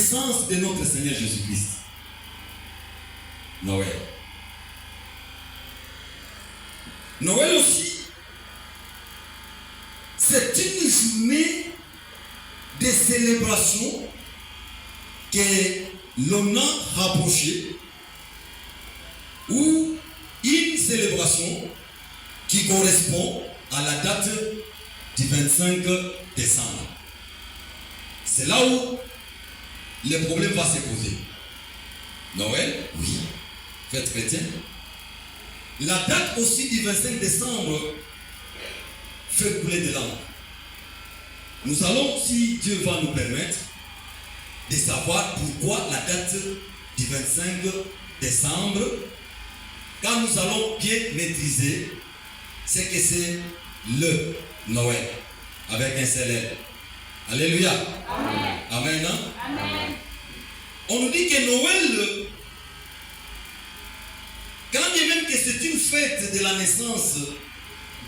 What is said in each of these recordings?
naissance de notre Seigneur Jésus-Christ. Noël. Noël aussi, c'est une journée de célébration que l'on a rapprochée, ou une célébration qui correspond à la date du 25 décembre. C'est là où le problème va se poser. Noël, oui, fête chrétienne. La date aussi du 25 décembre fait couler de l'encre. Nous allons, si Dieu va nous permettre, de savoir pourquoi la date du 25 décembre, quand nous allons bien maîtriser, c'est que c'est le Noël, avec un seul L. Alléluia. Amen. Amen. Hein? Amen. On nous dit que Noël, quand bien même que c'est une fête de la naissance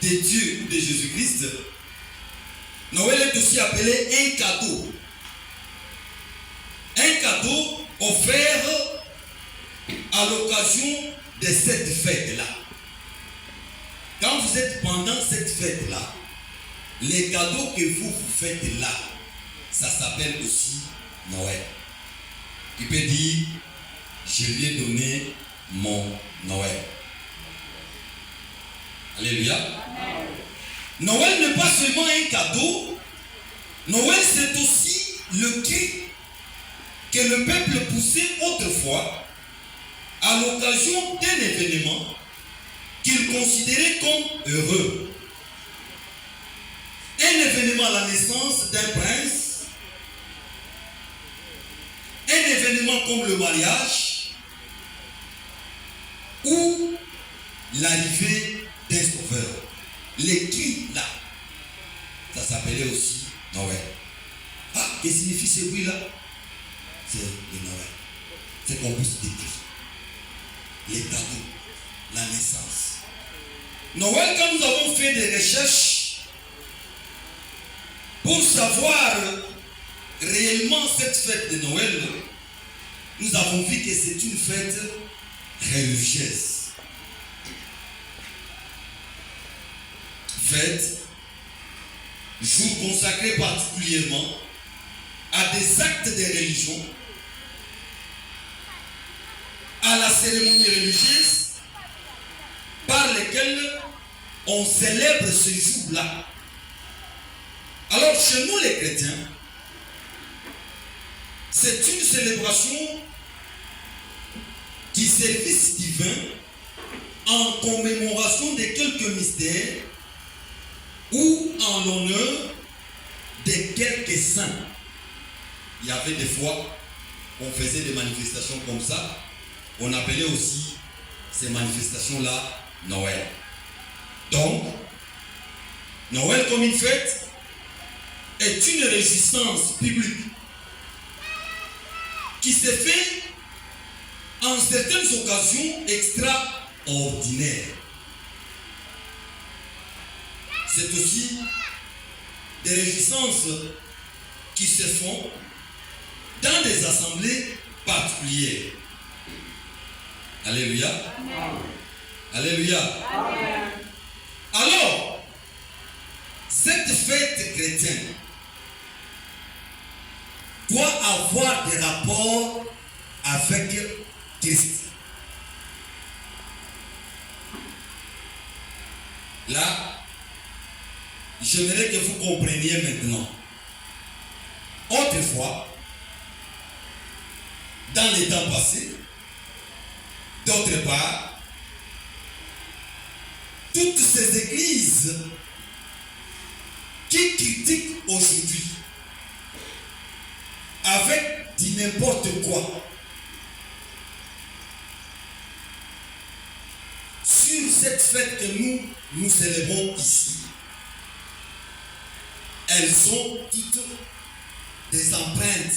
de Dieu ou de Jésus-Christ, Noël est aussi appelé un cadeau. Un cadeau offert à l'occasion de cette fête-là. Quand vous êtes pendant cette fête-là, les cadeaux que vous faites là, ça s'appelle aussi Noël. Il peut dire, je lui ai donné mon Noël. Alléluia. Amen. Noël n'est pas seulement un cadeau. Noël, c'est aussi le cri que le peuple poussait autrefois à l'occasion d'un événement qu'il considérait comme heureux. Un événement à la naissance d'un prince, un événement comme le mariage ou l'arrivée d'un sauveur. Les cris là, ça s'appelait aussi Noël. Ah, qu'est-ce que signifie ce bruit là? C'est le Noël. C'est qu'on puisse décrire les cadeaux, la naissance. Noël, quand nous avons fait des recherches pour savoir réellement cette fête de Noël, nous avons vu que c'est une fête religieuse. Fête, jour consacré particulièrement à des actes de religion, à la cérémonie religieuse par lesquelles on célèbre ce jour-là. Alors chez nous les chrétiens, c'est une célébration du service divin en commémoration de quelques mystères ou en l'honneur de quelques saints. Il y avait des fois, on faisait des manifestations comme ça, on appelait aussi ces manifestations-là Noël. Donc, Noël comme une fête est une réjouissance publique qui se fait en certaines occasions extraordinaires. C'est aussi des réjouissances qui se font dans des assemblées particulières. Alléluia. Amen. Alléluia. Amen. Alors, cette fête chrétienne doit avoir des rapports avec Christ. Là, j'aimerais que vous compreniez maintenant. Autrefois, dans les temps passés, d'autre part, toutes ces églises qui critiquent aujourd'hui avec du n'importe quoi sur cette fête que nous célébrons ici, elles sont toutes des empreintes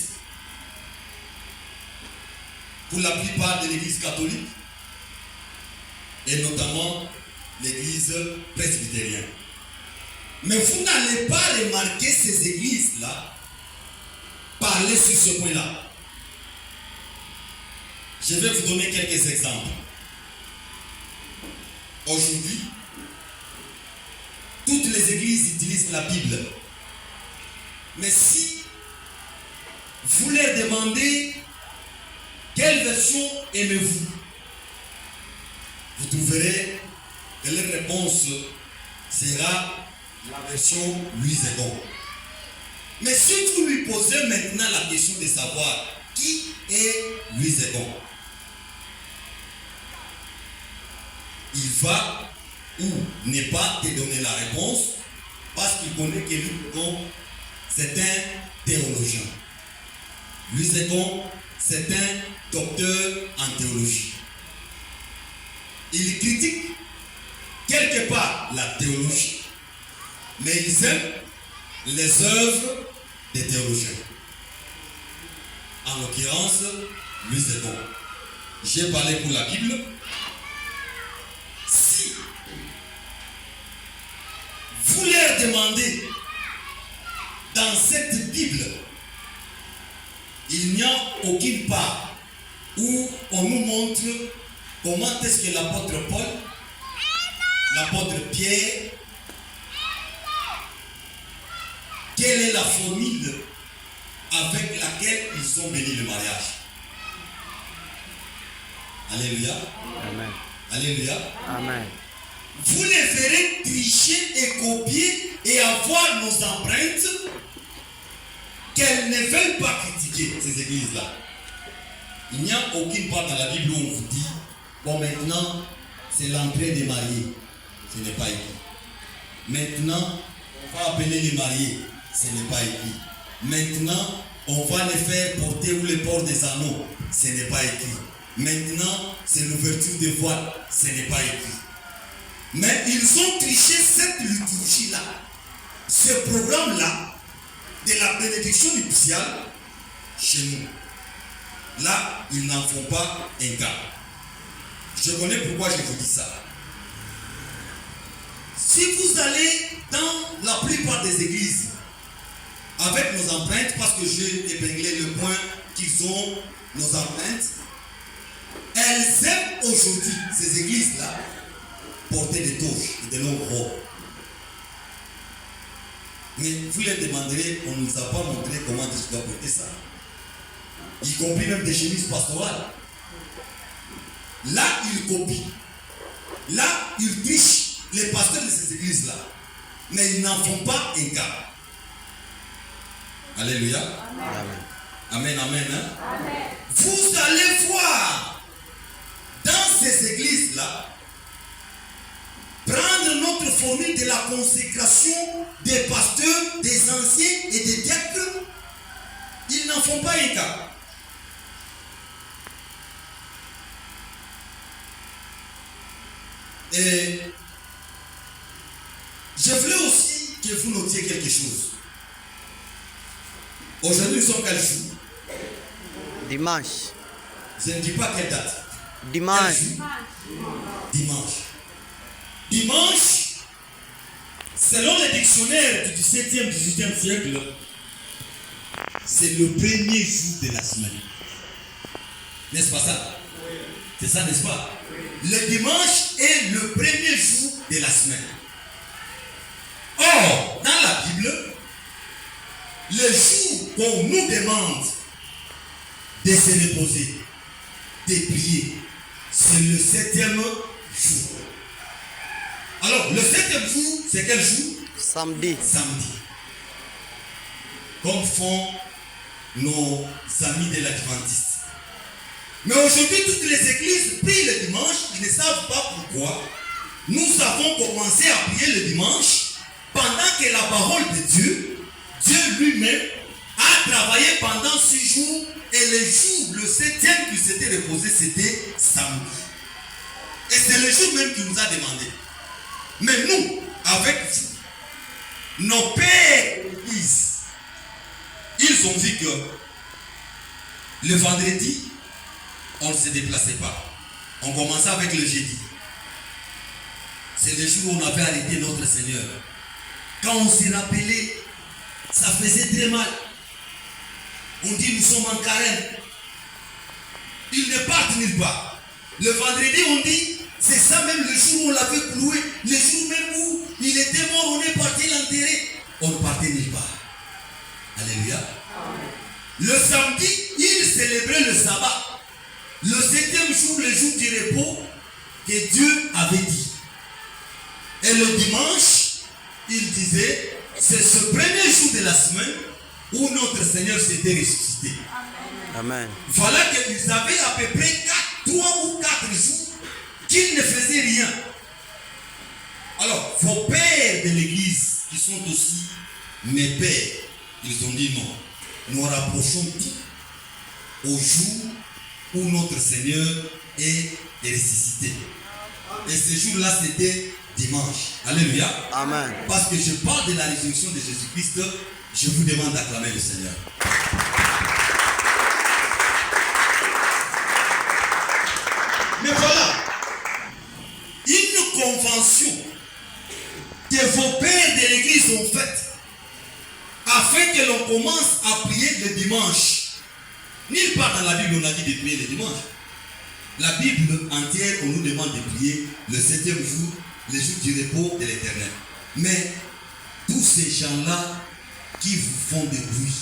pour la plupart de l'église catholique et notamment l'église presbytérienne. Mais vous n'allez pas remarquer ces églises-là parler sur ce point-là. Je vais vous donner quelques exemples. Aujourd'hui, toutes les églises utilisent la Bible. Mais si vous leur demandez quelle version aimez-vous, vous trouverez que leur réponse sera la version Louis II. Mais si vous lui posez maintenant la question de savoir qui est Louis II, il va ou ne pas te donner la réponse parce qu'il connaît que Louis II, c'est un théologien. Louis II, c'est un docteur en théologie. Il critique quelque part la théologie, mais il aime les œuvres des théologiens. En l'occurrence, Louis II. J'ai parlé pour la Bible. Si vous leur demandez dans cette Bible, il n'y a aucune part où on nous montre comment est-ce que l'apôtre Paul, l'apôtre Pierre, quelle est la formule avec laquelle ils ont béni le mariage. Alléluia. Amen. Alléluia. Amen. Vous les verrez tricher et copier et avoir nos empreintes qu'elles ne veulent pas critiquer, ces églises-là. Il n'y a aucune part dans la Bible où on vous dit, bon maintenant, c'est l'entrée des mariés. Ce n'est pas écrit. Maintenant, on va appeler les mariés. Ce n'est pas écrit. Maintenant, on va les faire porter ou les port des anneaux. Ce n'est pas écrit. Maintenant, c'est l'ouverture des voiles. Ce n'est pas écrit. Mais ils ont triché cette liturgie-là, ce programme-là, de la bénédiction nuptiale chez nous. Là, ils n'en font pas un cas. Je connais pourquoi je vous dis ça. Si vous allez dans la plupart des églises avec nos empreintes, parce que j'ai épinglé le point qu'ils ont nos empreintes, elles aiment aujourd'hui, ces églises-là, porter des touches et des longues robes. Mais vous les demanderez, on ne nous a pas montré comment tu dois porter ça. Y compris même des chemises pastorales. Là, ils copient. Là, ils trichent les pasteurs de ces églises-là. Mais ils n'en font pas un cas. Alléluia. Amen. Amen, amen. Hein? Amen. Vous allez voir dans ces églises-là prendre notre formule de la consécration des pasteurs, des anciens et des diacres. Ils n'en font pas un cas. Et je voulais aussi que vous notiez quelque chose. Aujourd'hui, nous sommes quel jour? Dimanche. Je ne dis pas quelle date. Dimanche. Quel jour? Dimanche. Dimanche, selon les dictionnaires du 17e, 18e siècle, c'est le premier jour de la semaine. N'est-ce pas ça? C'est ça, n'est-ce pas? Le dimanche est le premier jour de la semaine. Or, dans la Bible, le jour qu'on nous demande de se reposer, de prier, c'est le 7e jour. Alors, le 7e jour, c'est quel jour? Samedi. Samedi. Comme font nos amis de l'Adventiste. Mais aujourd'hui, toutes les églises prient le dimanche, ils ne savent pas pourquoi. Nous avons commencé à prier le dimanche pendant que la parole de Dieu, Dieu lui-même, a travaillé pendant 6 jours et le jour, le 7e qui s'était reposé, c'était samedi. Et c'est le jour même qu'il nous a demandé. Mais nous, avec vous, nos pères d'église, ils ont vu que le vendredi, on ne se déplaçait pas. On commençait avec le jeudi. C'est le jour où on avait arrêté notre Seigneur. Quand on s'est rappelé, ça faisait très mal. On dit nous sommes en carême. Ils ne partent nulle part. Le vendredi, on dit, c'est ça même le jour où on l'avait cloué, le jour même où il était mort, on est parti l'enterrer. On ne partait nulle part. Alléluia. Le samedi, ils célébraient le sabbat. Le 7e jour, le jour du repos que Dieu avait dit. Et le dimanche, il disait, c'est ce premier jour de la semaine où notre Seigneur s'était ressuscité. Amen. Voilà qu'ils avaient à peu près 3 ou 4 jours qu'ils ne faisaient rien. Alors, vos pères de l'église, qui sont aussi mes pères, ils ont dit non. Nous rapprochons tout au jour où notre Seigneur est ressuscité. Et ce jour-là, c'était dimanche. Alléluia. Amen. Parce que je parle de la résurrection de Jésus-Christ, je vous demande d'acclamer le Seigneur. Mais voilà, une convention que vos pères de l'église ont faite afin que l'on commence à prier le dimanche. Nulle part dans la Bible on a dit de prier le dimanche. La Bible entière, on nous demande de prier le 7e jour, le jour du repos de l'Éternel. Mais tous ces gens-là qui vous font des bruits.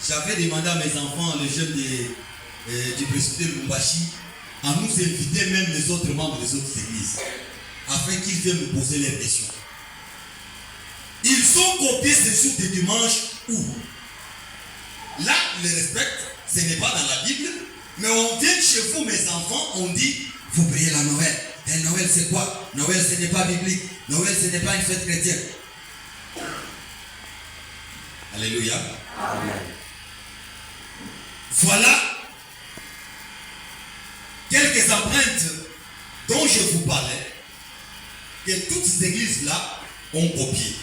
J'avais demandé à mes enfants, les jeunes du presbytère Lumbashi, à nous inviter même les autres membres des autres églises, afin qu'ils viennent nous poser leurs questions. Ils ont copié ce jour de dimanche où là, ils les respectent, ce n'est pas dans la Bible, mais on vient chez vous, mes enfants, on dit, vous priez la Noël. Et Noël, c'est quoi? Noël, ce n'est pas biblique. Noël, ce n'est pas une fête chrétienne. Alléluia. Amen. Voilà quelques empreintes dont je vous parlais, que toutes ces églises-là ont copié.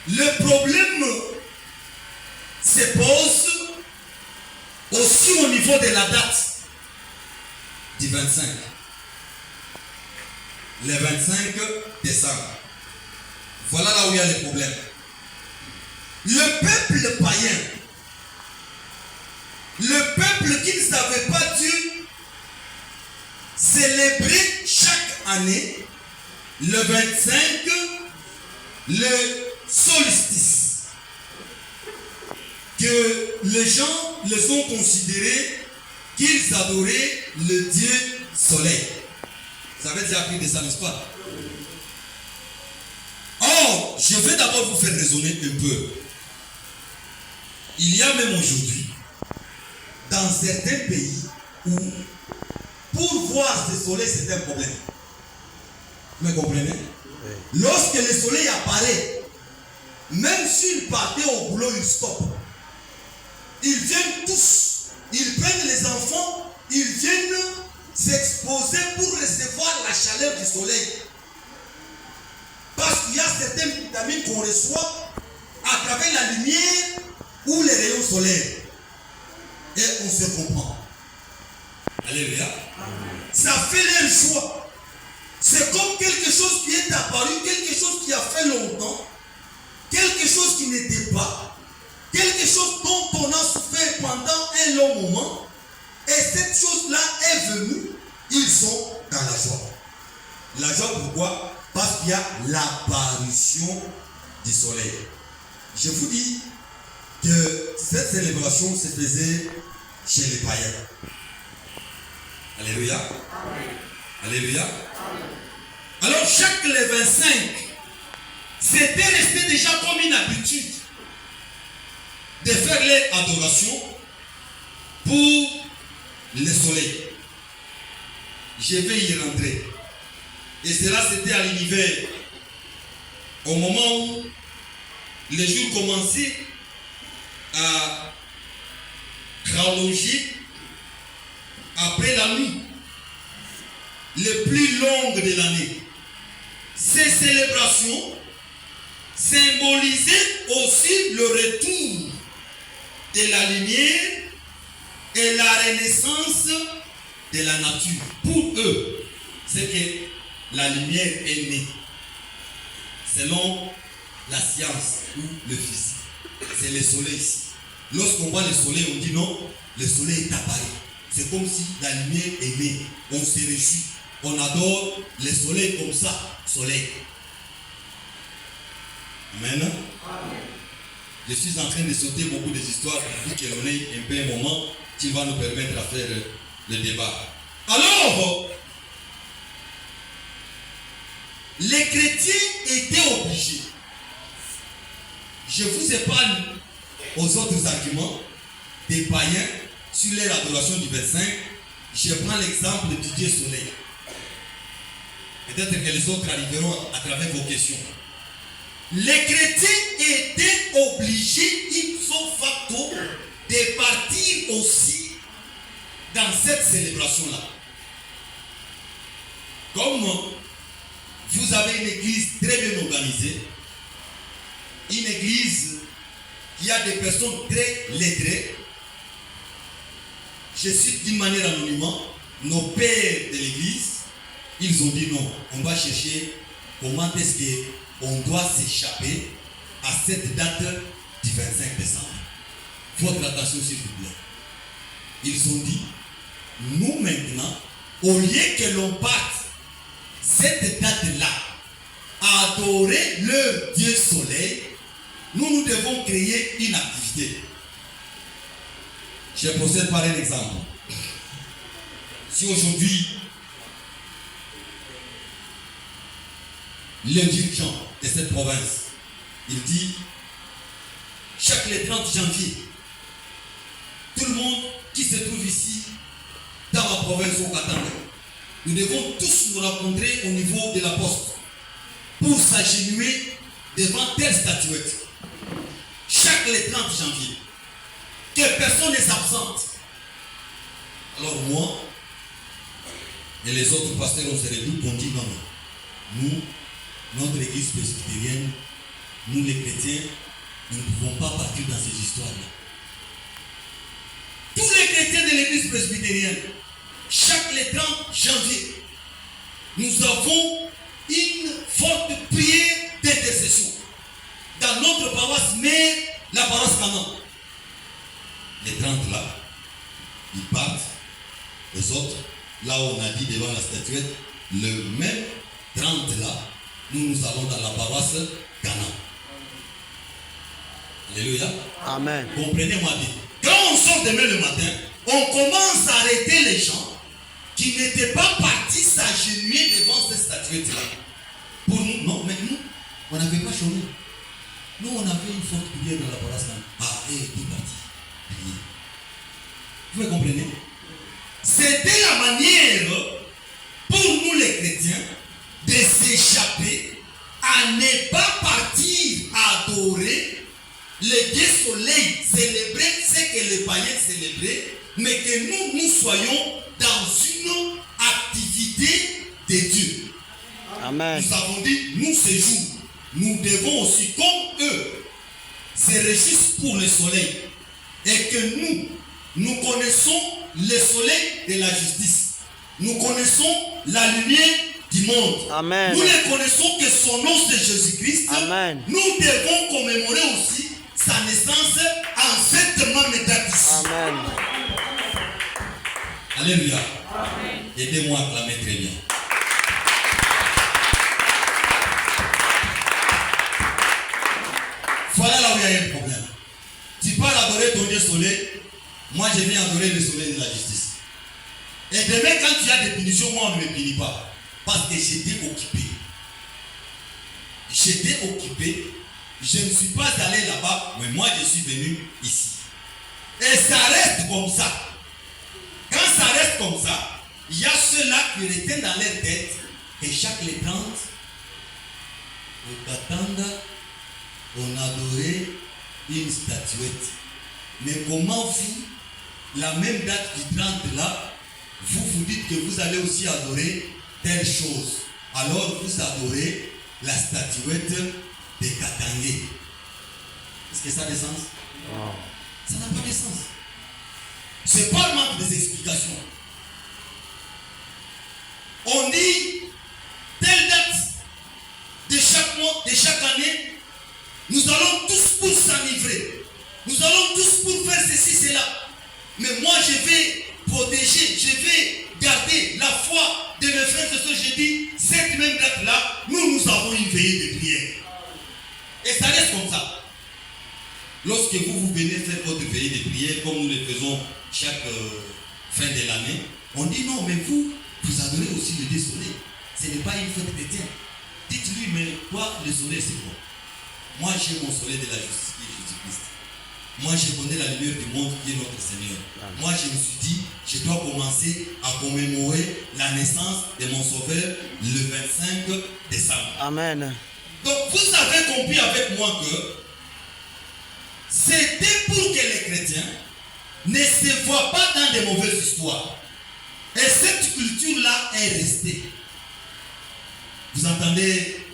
Le problème se pose aussi au niveau de la date du 25. Le 25 décembre. Voilà là où il y a le problème. Le peuple païen, le peuple qui ne savait pas Dieu, célébrait chaque année le 25 le solstice, que les gens les ont considérés qu'ils adoraient le Dieu soleil. Vous avez déjà appris de ça, n'est-ce pas? Or, je vais d'abord vous faire raisonner un peu. Il y a même aujourd'hui, dans certains pays, où pour voir ce soleil, c'est un problème. Vous me comprenez? Oui. Lorsque le soleil apparaît, même s'ils partaient au boulot, ils stoppent. Ils viennent tous, ils prennent les enfants, ils viennent s'exposer pour recevoir la chaleur du soleil. Parce qu'il y a certaines vitamines qu'on reçoit à travers la lumière ou les rayons solaires. Et on se comprend. Alléluia. Ça fait leur choix. C'est comme quelque chose qui est apparu, quelque chose qui a fait longtemps, quelque chose qui n'était pas, quelque chose dont on a souffert pendant un long moment, et cette chose-là est venue, ils sont dans la joie. La joie pourquoi? Parce qu'il y a l'apparition du soleil. Je vous dis que cette célébration se faisait chez les païens. Alléluia. Amen. Alléluia. Amen. Alors chaque le 25, c'était resté déjà comme une habitude de faire les adorations pour le soleil. Je vais y rentrer. Et cela c'était à l'hiver. Au moment où les jours commençaient à rallonger après la nuit, les plus longues de l'année. Ces célébrations symbolisaient aussi le retour de la lumière et la renaissance de la nature. Pour eux, c'est que la lumière est née. Selon la science ou le physique, c'est le soleil ici. lorsqu'on voit le soleil, on dit non, le soleil est apparu. C'est comme si la lumière est née. On se réjouit. On adore le soleil comme ça. Soleil. Amen. Amen. Je suis en train de sauter beaucoup des histoires pour que l'on ait un peu un moment qui va nous permettre de faire le débat. Alors, les chrétiens étaient obligés. Je vous épargne aux autres arguments des païens sur leur adoration du 25. Je prends l'exemple du Dieu soleil. Peut-être que les autres arriveront à travers vos questions. Les chrétiens étaient obligés, ipso facto, de partir aussi dans cette célébration-là. Comme vous avez une église très bien organisée, une église qui a des personnes très lettrées, je cite d'une manière anonymement, nos pères de l'église, ils ont dit non, on va chercher comment est-ce qu'on doit s'échapper à cette date du 25 décembre. Votre attention s'il vous plaît. Ils ont dit, nous maintenant, au lieu que l'on parte cette date-là à adorer leur Dieu soleil, nous devons créer une activité. Je procède par un exemple. Si aujourd'hui, le dirigeant de cette province, il dit, chaque le 30 janvier, tout le monde qui se trouve ici, dans ma province au Katanga, nous devons tous nous rencontrer au niveau de la poste pour s'agenouiller devant telle statuette. Chaque le 30 janvier, que personne ne s'absente. Alors moi et les autres pasteurs, on se redoute, on dit non, nous, notre église presbytérienne, nous les chrétiens, nous ne pouvons pas partir dans ces histoires-là. Tous les chrétiens de l'église presbytérienne, chaque le 30 janvier, nous avons une forte prière d'intercession dans notre paroisse mère, la paroisse Canan. Les 30 là, ils partent, les autres, là où on a dit devant la statuette, le même 30 là, nous allons dans la paroisse Canan. Alléluia. Amen. Comprenez-moi bien. Quand on sort demain le matin, on commence à arrêter les gens qui n'étaient pas partis s'agenouiller devant cette statuette-là. Pour nous, non, mais nous, on n'avait pas chômé. Nous, on avait une forte prière dans la paroisse Canan. Ah, et tout parti. Vous me comprenez? C'était la manière pour nous les chrétiens de s'échapper à ne pas partir adorer le Dieu soleil, célébrer ce que les païens célébraient, mais que nous soyons dans une activité de Dieu. Amen. Nous avons dit, nous ces jours, nous devons aussi, comme eux, se réjouir pour le soleil. Et que nous connaissons le soleil de la justice. Nous connaissons la lumière du monde. Amen. Nous ne connaissons que son nom, c'est Jésus-Christ. Amen. Nous devons commémorer aussi sa naissance en cette même date ici. Amen. Alléluia. Aidez-moi à acclamer très bien. Voilà là où il y a un problème. Tu pars adorer ton Dieu soleil, moi je viens adorer le soleil de la justice. Et demain quand il y a des punitions, moi on ne me punit pas. Parce que j'étais occupé. J'étais occupé. Je ne suis pas allé là-bas, mais moi je suis venu ici. Et ça reste comme ça. Quand ça reste comme ça, il y a ceux-là qui retiennent dans leur tête que chaque les 30, au Katanga, on adorait une statuette. Mais comment vous, la même date du 30 là, vous dites que vous allez aussi adorer telle chose. Alors vous adorez la statuette de Katangé. Est-ce que ça a du sens? Wow. Ça n'a pas de sens. C'est pas le manque des explications. On dit telle date de chaque mois, de chaque année, nous allons tous pour s'enivrer. Nous allons tous pour Mais moi, je vais protéger, je vais garder la foi de mes frères et sœurs. J'ai dit, cette même date-là, nous avons une veillée de prière. Et ça reste comme ça. Lorsque vous venez faire votre veillée de prière, comme nous le faisons chaque fin de l'année, on dit non, mais vous adorez aussi le Dieu soleil. Ce n'est pas une fête chrétienne. Dites-lui, mais quoi, le soleil, c'est quoi? Moi, j'ai mon soleil de la justice qui est Jésus-Christ. Moi, je connais la lumière du monde qui est notre Seigneur. Moi, je me suis dit, je dois commencer à commémorer la naissance de mon Sauveur le 25 décembre. Amen. Donc, vous avez compris avec moi que c'était pour que les chrétiens ne se voient pas dans de mauvaises histoires. Et cette culture-là est restée. Vous entendez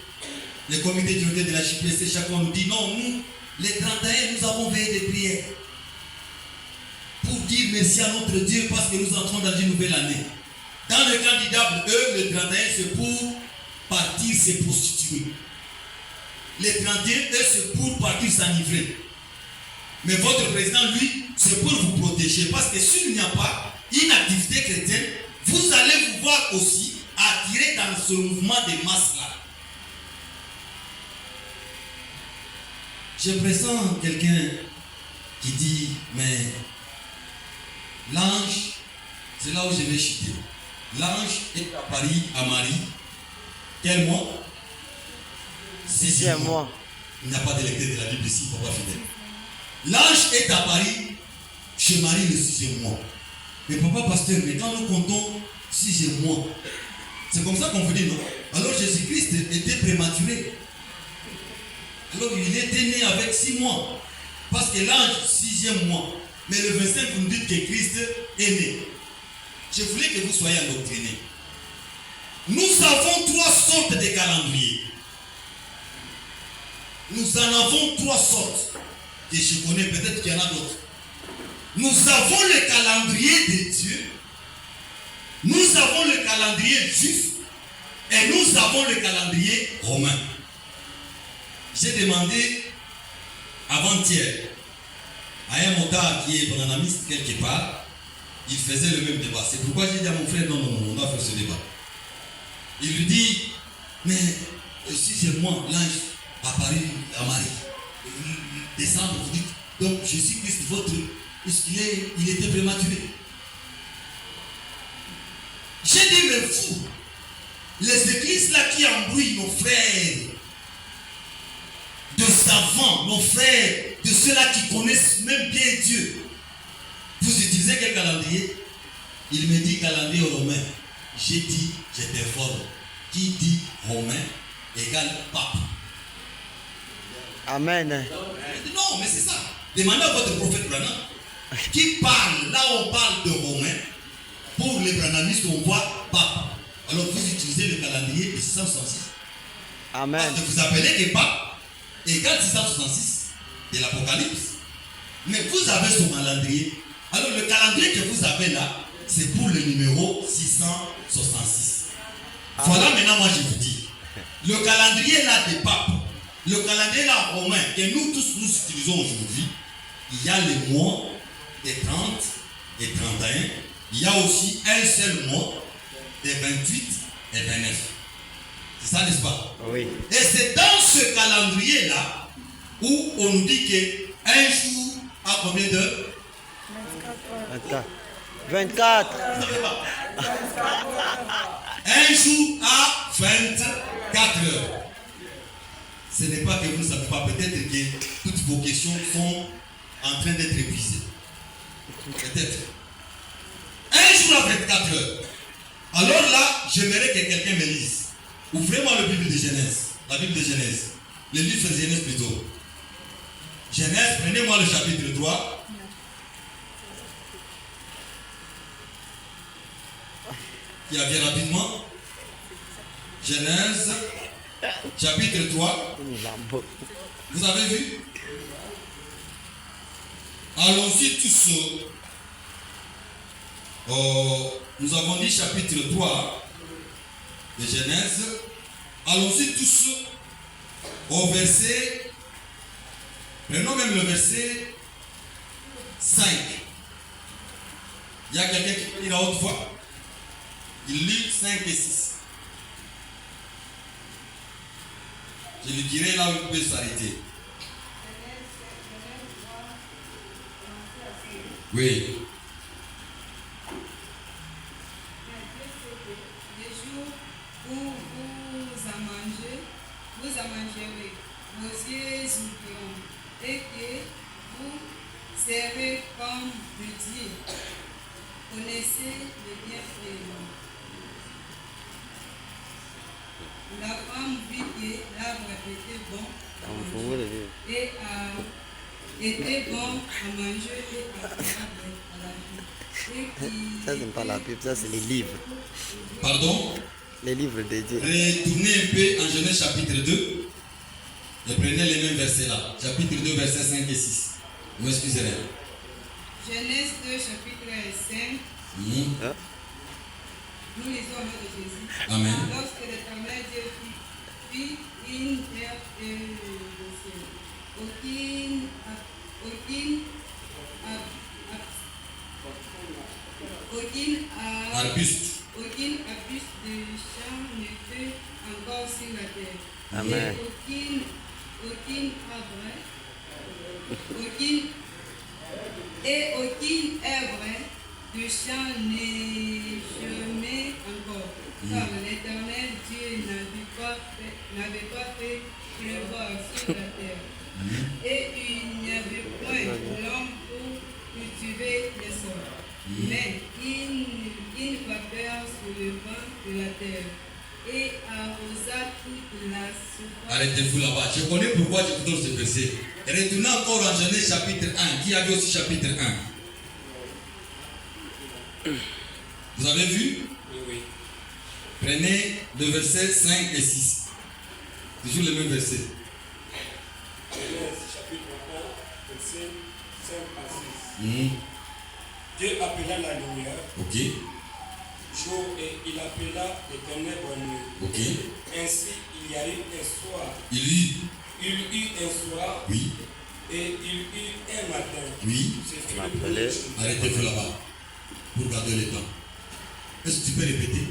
le comité directeur de la JPC, chaque fois nous dit non, nous, les 31, nous avons veillé de prière pour dire merci à notre Dieu parce que nous entrons dans une nouvelle année. Dans le candidat, eux, le 31, c'est pour partir se prostituer. Les 31, eux, c'est pour partir s'enivrer. Mais votre président, lui, c'est pour vous protéger. Parce que s'il n'y a pas une activité chrétienne, vous allez vous voir aussi attiré dans ce mouvement de masse-là. Je pressens quelqu'un qui dit, mais l'ange, c'est là où je vais chuter. L'ange est à Paris, à Marie. Quel mois? 6e mois. Il n'y a pas de lecteur de la Bible ici, papa fidèle. L'ange est à Paris, chez Marie le 6e mois. Mais papa pasteur, mais quand nous comptons 6e mois, c'est comme ça qu'on vous dit non. Alors Jésus-Christ était prématuré. Alors il était né avec 6 mois. Parce que l'ange, 6e mois. Mais le 25, vous nous dites que Christ est né. Je voulais que vous soyez endoctrinés. Nous avons 3 sortes de calendriers. Nous en avons 3 sortes. Que je connais, peut-être qu'il y en a d'autres. Nous avons le calendrier de Dieu. Nous avons le calendrier juif. Et nous avons le calendrier romain. J'ai demandé avant-hier à un motard qui est bananamiste quelque part, il faisait le même débat. C'est pourquoi j'ai dit à mon frère, non, on doit faire ce débat. Il lui dit, mais si c'est moi, l'ange à Paris, à Marie, décembre, vous dites, donc Jésus-Christ, votre, puisqu'il était prématuré. J'ai dit, mais vous, les églises là qui embrouillent nos frères, de savants, nos frères, de ceux-là qui connaissent même bien Dieu. Vous utilisez quel calendrier? Il me dit calendrier romain. J'ai dit, j'étais fort. Qui dit romain égale pape. Amen. Non, mais c'est ça. Demandez à votre prophète Branham qui parle, là on parle de romain. Pour les branhamistes, on voit pape. Alors vous utilisez le calendrier de 666. Amen. Parce que vous appelez que pape égale 666 de l'Apocalypse. Mais vous avez son calendrier. Alors le calendrier que vous avez là, c'est pour le numéro 666. Voilà maintenant moi je vous dis. Le calendrier là des papes, le calendrier là romain que nous tous nous utilisons aujourd'hui, il y a les mois des 30 et 31. Il y a aussi un seul mois des 28 et 29. C'est ça, n'est-ce pas? Oui. Et c'est dans ce calendrier-là où on nous dit qu'un jour a combien d'heures? 24. 24. Un jour a 24 heures. Ce n'est pas que vous ne savez pas, peut-être que toutes vos questions sont en train d'être épuisées. Peut-être. Un jour a 24 heures. Alors là, j'aimerais que quelqu'un me lise. Ouvrez-moi le Bible de Genèse. La Bible de Genèse. Le livre de Genèse plutôt. Genèse, prenez-moi le chapitre 3. Qui a bien rapidement. Genèse, chapitre 3. Vous avez vu? Allons-y tous. Nous avons dit chapitre 3 de Genèse. Allons-y tous au verset. Prenons même le verset 5. Il y a quelqu'un qui lit la haute voix. Il lit 5 et 6. Je lui dirai là où il peut s'arrêter. Oui. Les jours où vous amangerez vos yeux ouvrants et que vous serez comme de Dieu. Connaissez le bienfait. La femme vit que l'arbre était bon à manger était bon à manger et agréable à la vue. Ça, c'est pas la Bible, ça, c'est les livres. Pardon? Les livres de Dieu. Retournez un peu en Genèse chapitre 2 et prenez les mêmes versets là. Chapitre 2, versets 5 et 6. Vous m'excuserez. Genèse 2, chapitre 5. Nous lisons au nom de Jésus. Amen. Lorsque l'Éternel Dieu fit une terre et le ciel, aucun arbuste de champ ne fut encore sur la terre. Amen. Et aucun arbre de champ n'est jamais encore, car l'Éternel Dieu n'avait pas fait pleuvoir sur la terre. Et il n'y avait point l'homme pour cultiver les sols, mais une vapeur sur le vent de la terre, et arrosa toute la surface. Arrêtez-vous là-bas. Je connais pourquoi je vous donne ce verset. Retournez encore en Genèse chapitre 1. Qui avait aussi chapitre 1? Vous avez vu? Oui. Prenez le verset 5 et 6. Toujours le même verset. Genèse chapitre 1, verset 5 à 6. Dieu appela la lumière Ok. jour et il appela les ténèbres nuit. Ok. Ainsi il y a eu un soir. Il lit. Il eut un soir Oui. et il eut un matin. Oui. Ce fut le premier jour. Arrêtez-vous là-bas. Pour garder le temps. Est-ce que tu peux répéter?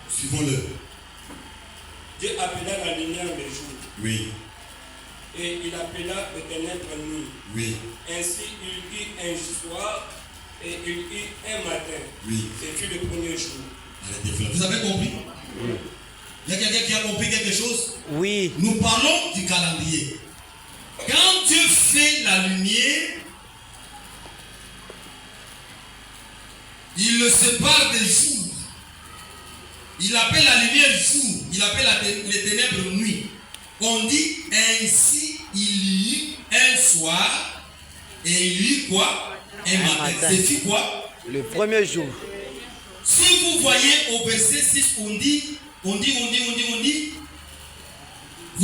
Suivons-le. Dieu appela la lumière le jour Oui. et il appela les ténèbres nuit. Oui. Ainsi il eut un soir et il eut un matin. Oui. Ce fut le premier jour. Arrêtez-vous là. Vous avez compris? Il y a quelqu'un qui a compris quelque chose? Oui. Nous parlons du calendrier. Quand Dieu fait la lumière, il le sépare des jours. Il appelle la lumière jour. Il appelle les ténèbres nuit. On dit ainsi il y eut un soir et il y eut quoi? Un matin. C'est fait quoi? Le premier jour. Si vous voyez au verset 6, on dit, vous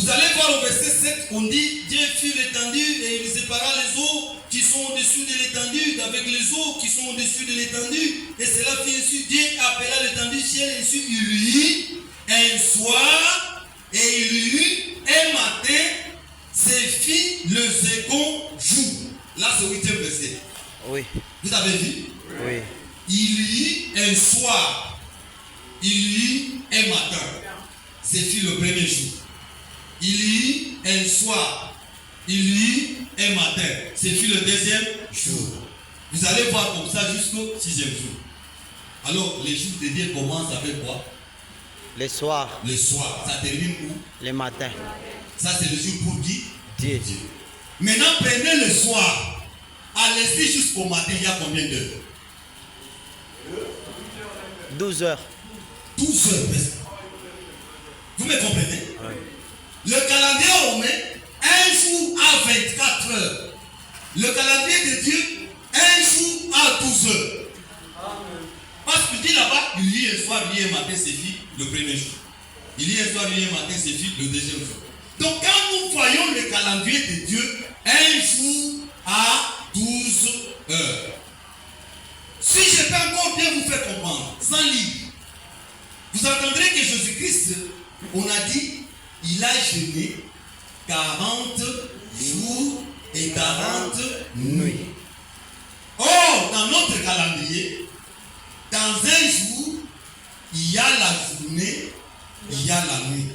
allez voir au verset 7, on dit, Dieu fit l'étendue et il sépara les eaux qui sont au-dessus de l'étendue avec les eaux qui sont au-dessus de l'étendue. Et cela fit ainsi, Dieu appela l'étendue ciel et ainsi il y eut un soir et il y eut un matin, c'est fit le second jour. Là, c'est le 8e verset. Oui. Vous avez vu? Oui. Il y eut un soir, il y eut un matin, c'est fut le premier jour. Il y eut un soir, il y eut un matin, c'est fut le deuxième jour. Vous allez voir comme ça jusqu'au 6e jour. Alors, les jours de Dieu commencent avec quoi? Le soir. Le soir, ça termine où? Le matin. Ça, c'est le jour pour qui? Dieu. Dieu. Maintenant, prenez le soir, à l'esprit jusqu'au matin, il y a combien d'heures? 12 heures. 12 heures presque. Vous me comprenez? Oui. Le calendrier romain, un jour à 24 heures. Le calendrier de Dieu, un jour à 12 heures. Parce que dit là-bas, il y a un soir, il y a un matin, c'est fini le premier jour. Il y a un soir, il y a un matin, c'est fini le deuxième jour. Donc quand nous voyons le calendrier de Dieu, un jour à 12 heures. Si je peux encore bien vous faire comprendre, sans lire, vous entendrez que Jésus-Christ, on a dit, il a jeûné 40 jours et 40 nuits. dans notre calendrier, dans un jour, il y a la journée, il y a la nuit.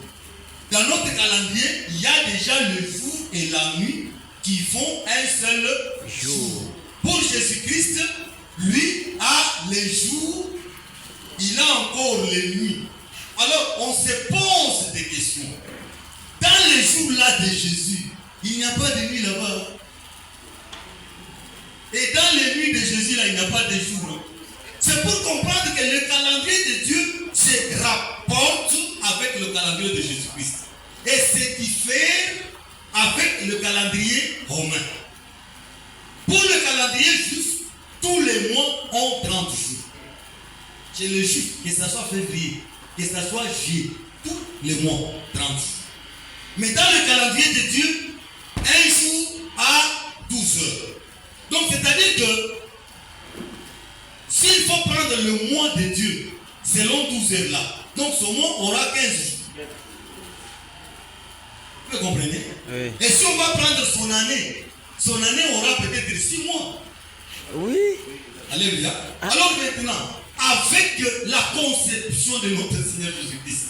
Dans notre calendrier, il y a déjà le jour et la nuit qui font un seul jour. Pour Jésus-Christ, lui a les jours, il a encore les nuits. Alors, on se pose des questions. Dans les jours-là de Jésus, il n'y a pas de nuit là-bas. Et dans les nuits de Jésus, là, il n'y a pas de jour. C'est pour comprendre que le calendrier de Dieu se rapporte avec le calendrier de Jésus-Christ. Et c'est différent avec le calendrier romain. Pour le calendrier juif, tous les mois ont 30 jours. Chez les juifs, que ce soit février, que ce soit juillet, tous les mois, 30 jours. Mais dans le calendrier de Dieu, un jour à 12 heures. Donc, c'est-à-dire que s'il faut prendre le mois de Dieu selon 12 heures là, donc ce mois aura 15 jours. Vous comprenez? Oui. Et si on va prendre son année aura peut-être 6 mois. Oui. Alléluia. Alors maintenant, avec la conception de notre Seigneur Jésus-Christ,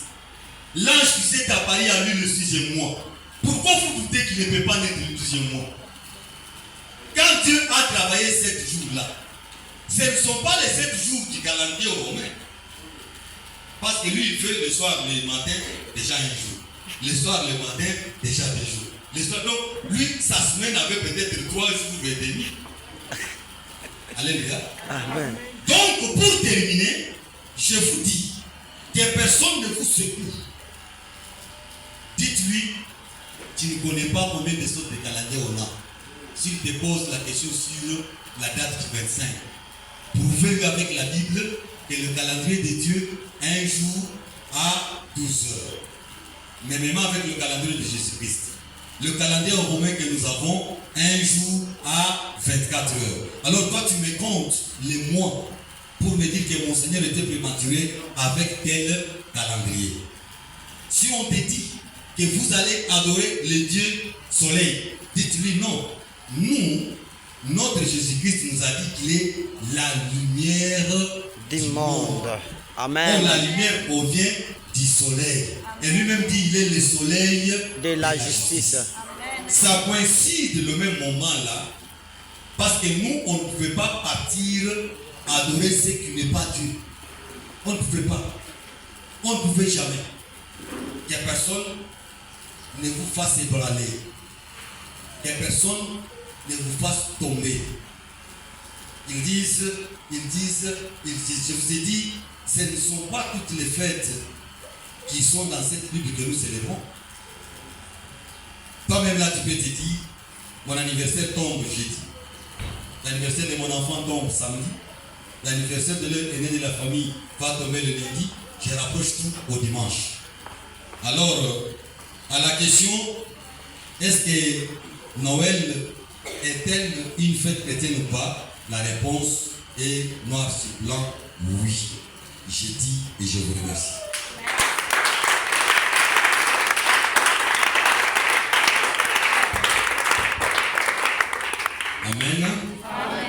l'ange qui s'est apparu à lui le 6e mois, pourquoi vous doutez qu'il ne peut pas naître le 12e mois? Quand Dieu a travaillé 7 jours-là, ce ne sont pas les 7 jours du calendrier romain. Parce que lui, il fait le soir, le matin, déjà un jour. Le soir, le matin, déjà 2 jours. Le soir, donc, lui, sa semaine avait peut-être 3 jours et demi. Alléluia. Amen. Donc, pour terminer, je vous dis que personne ne vous secoue. Dites-lui, tu ne connais pas combien de sortes de calendriers on a. S'il te pose la question sur la date du 25, prouvez-lui avec la Bible que le calendrier de Dieu, un jour à 12 heures. Mais même avec le calendrier de Jésus-Christ. Le calendrier romain que nous avons, un jour à 24 heures. Alors toi, tu me comptes les mois pour me dire que mon Seigneur était prématuré avec tel calendrier. Si on te dit que vous allez adorer le Dieu soleil, dites-lui non. Nous, notre Jésus-Christ nous a dit qu'il est la lumière Du monde. Or, Amen. la lumière provient du soleil. Et lui-même dit il est le soleil De la justice. Ça coïncide le même moment là. Parce que nous, on ne pouvait pas partir adorer ce qui n'est pas Dieu. On ne pouvait pas. On ne pouvait jamais. Que personne ne vous fasse ébranler. Que personne ne vous fasse tomber. Ils disent, je vous ai dit, ce ne sont pas toutes les fêtes qui sont dans cette Bible que nous célébrons. Toi-même là, tu peux te dire, mon anniversaire tombe jeudi. L'anniversaire de mon enfant tombe samedi. L'anniversaire de l'aîné de la famille va tomber le lundi. Je rapproche tout au dimanche. Alors, à la question, est-ce que Noël est-elle une fête chrétienne ou pas? La réponse est noir sur blanc, oui. Je dis et je vous remercie. Amen.